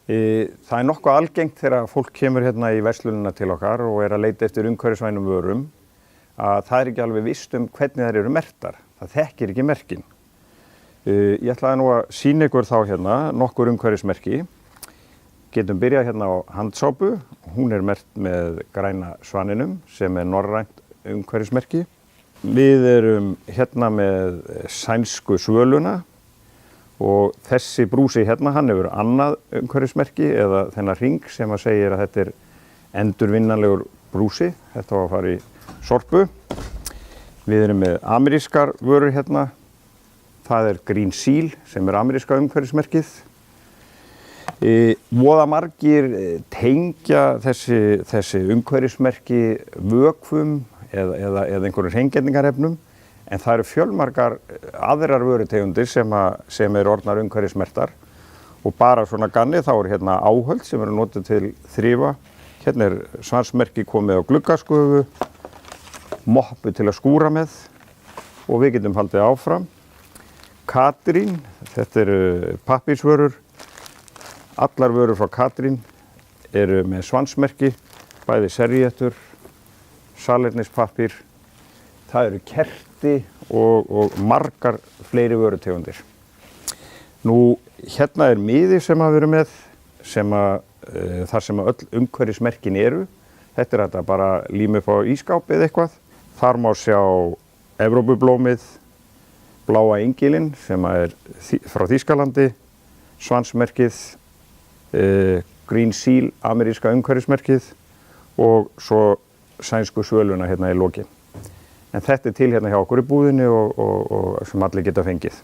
Það nokkuð algengt þegar fólk kemur hérna í verslunina til okkar og að leita eftir umhverfisvænum vörum að það ekki alveg víst hvernig þær eru merktar. Það þekkir ekki merkin. Ég ætlaði nú að sýna ykkur þá hérna nokkur umhverfismerki. Getum byrjað hérna á handsápu. Hún merkt með græna svaninum sem norrænt umhverfismerki. Við erum hérna með sænsku svöluna. Og þessi brúsi hérna, hann hefur annað umhverfismerki eða þennan hring sem segir að þetta endurvinnanlegur brúsi. Þetta var að fara í sorpu. Við erum með amerískar vörur hérna. Það Green Seal sem ameríska umhverfismerkið. Voða margir tengja þessi umhverfismerki vökvum eða einhverjum hreingerningarefnum. En það eru fjölmargar aðrar vörutegundir sem orðnar umhverfismerktar og bara svona ganni þá hérna áhöld sem notuð til þrifa. Hérna svansmerki komið á gluggaskufu, moppu til að skúra með og við getum haldið áfram. Katrín, þetta eru pappírsvörur. Allar vörur frá Katrín eru með svansmerki, bæði servíettur, salernispappír. Það eru kerti og margar fleiri vörutegundir. Nú, hérna miði sem við erum með, þar sem öll umhverfismerkin eru. Þetta hægt að bara líma upp á ískáp eða eitthvað. Þar má sjá Evrópublómið, bláa engilinn sem frá Þýskalandi, svansmerkið, Green Seal, ameríska umhverfismerkið og svo sænsku svöluna hérna í lokin. En þetta til hérna hjá okkur í búðinni og sem allir geta fengið.